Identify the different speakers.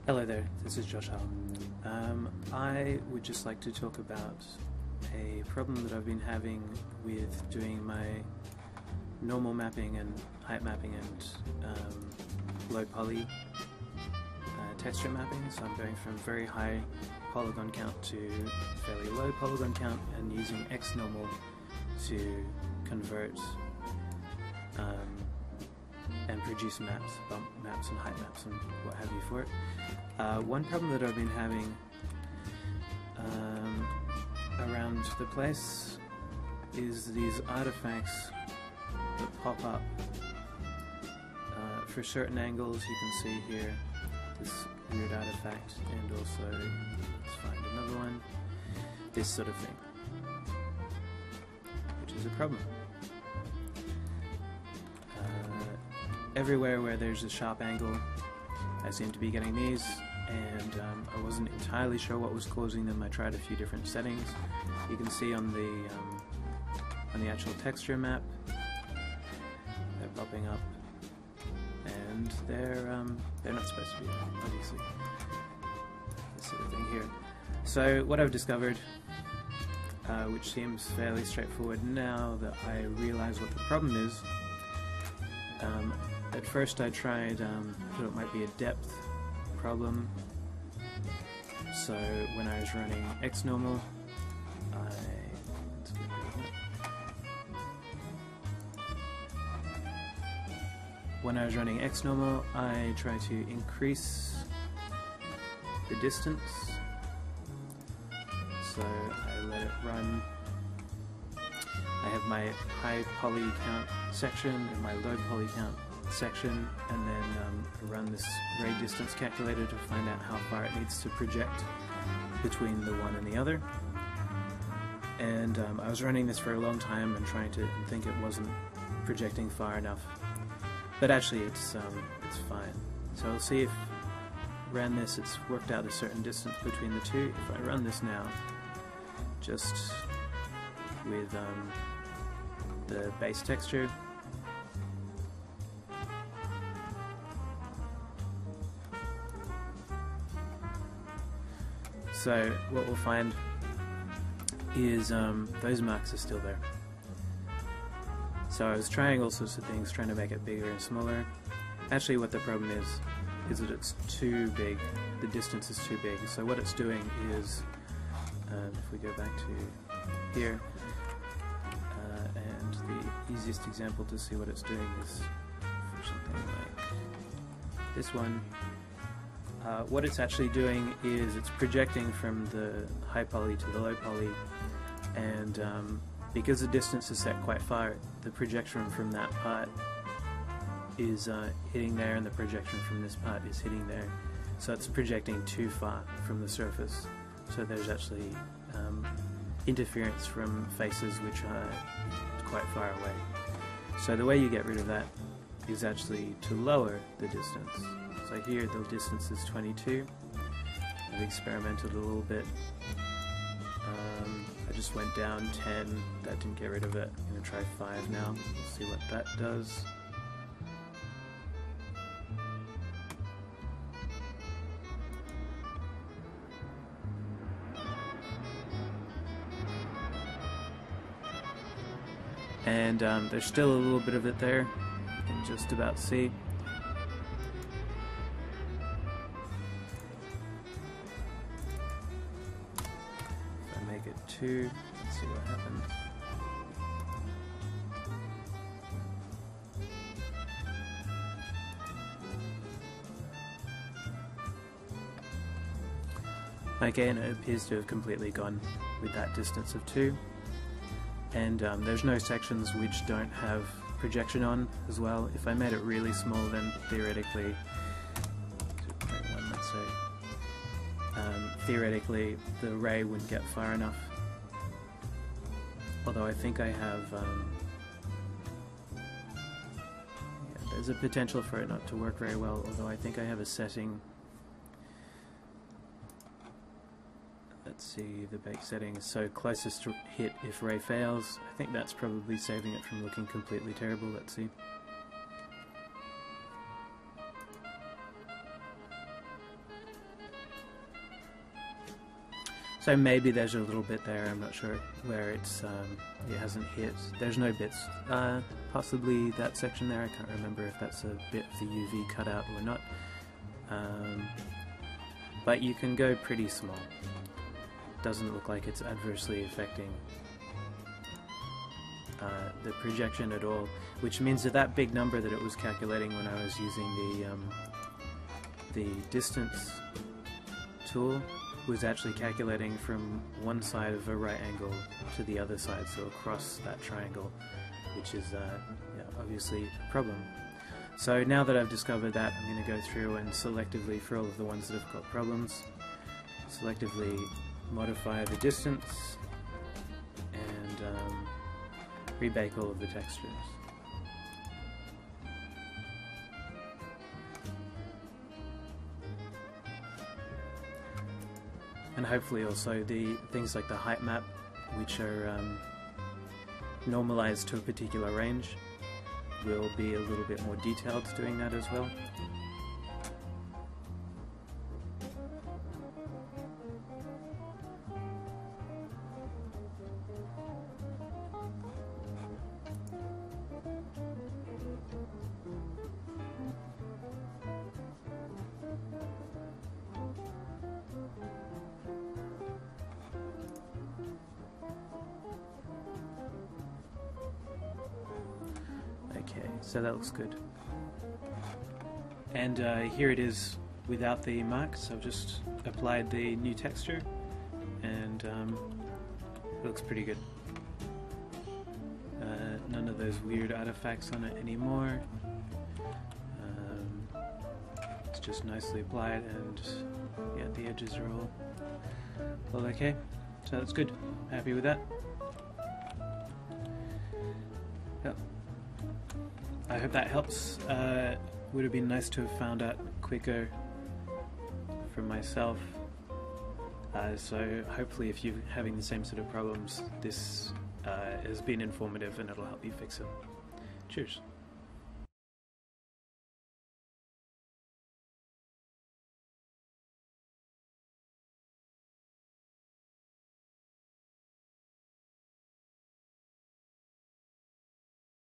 Speaker 1: Hello there, this is Josh Hull. I would just like to talk about a problem that I've been having with doing my normal mapping and height mapping and low poly texture mapping. So I'm going from very high polygon count to fairly low polygon count and using xNormal to convert and produce maps, bump maps and height maps and what have you for it. One problem that I've been having around the place is these artifacts that pop up for certain angles. You can see here this weird artifact, and also, let's find another one, this sort of thing, which is a problem. Everywhere where there's a sharp angle, I seem to be getting these, and I wasn't entirely sure what was causing them. I tried a few different settings. You can see on the actual texture map, they're popping up, and they're not supposed to be there, obviously. This sort of thing here. So what I've discovered, which seems fairly straightforward now that I realize what the problem is. At first I tried, thought it might be a depth problem, so when I was running xNormal, I tried to increase the distance, so I let it run. I have my high poly count section and my low poly count section, and then I run this ray distance calculator to find out how far it needs to project between the one and the other. And I was running this for a long time and trying to think it wasn't projecting far enough, but actually it's fine. So I'll see if I ran this, it's worked out a certain distance between the two. If I run this now, just with the base texture, so what we'll find is those marks are still there. So I was trying all sorts of things, trying to make it bigger and smaller. Actually what the problem is that it's too big, the distance is too big. So what it's doing is, if we go back to here, and the easiest example to see what it's doing is for something like this one. What it's actually doing is it's projecting from the high poly to the low poly, and because the distance is set quite far, the projection from that part is hitting there, and the projection from this part is hitting there. So it's projecting too far from the surface. So there's actually interference from faces which are quite far away. So the way you get rid of that is actually to lower the distance. So here the distance is 22. I've experimented a little bit. I just went down 10, that didn't get rid of it. I'm going to try 5 now, let's see what that does. And there's still a little bit of it there, you can just about see. If I make it 2, let's see what happens. Okay, and it appears to have completely gone with that distance of 2. And there's no sections which don't have projection on as well. If I made it really small, then theoretically, 2.1 let's say, theoretically the ray wouldn't get far enough. Although I think I have, yeah, there's a potential for it not to work very well, although I think I have a setting. Let's see, the bake setting is so closest to hit if ray fails. I think that's probably saving it from looking completely terrible. Let's see. So maybe there's a little bit there, I'm not sure, where it's it hasn't hit. There's no bits. Possibly that section there, I can't remember if that's a bit of the UV cut out or not. But you can go pretty small. Doesn't look like it's adversely affecting the projection at all, which means that that big number that it was calculating when I was using the distance tool was actually calculating from one side of a right angle to the other side, so across that triangle, which is yeah, obviously a problem. So now that I've discovered that, I'm going to go through and selectively, for all of the ones that have got problems, selectively modify the distance and rebake all of the textures. And hopefully also the things like the height map, which are normalized to a particular range, will be a little bit more detailed doing that as well. Okay, so that looks good. And here it is without the marks. I've just applied the new texture and it looks pretty good. None of those weird artifacts on it anymore. It's just nicely applied and yeah, the edges are all okay. So that's good. Happy with that. Yep. I hope that helps. Would have been nice to have found out quicker for myself. So hopefully if you're having the same sort of problems, this has been informative and it'll help you fix it. Cheers.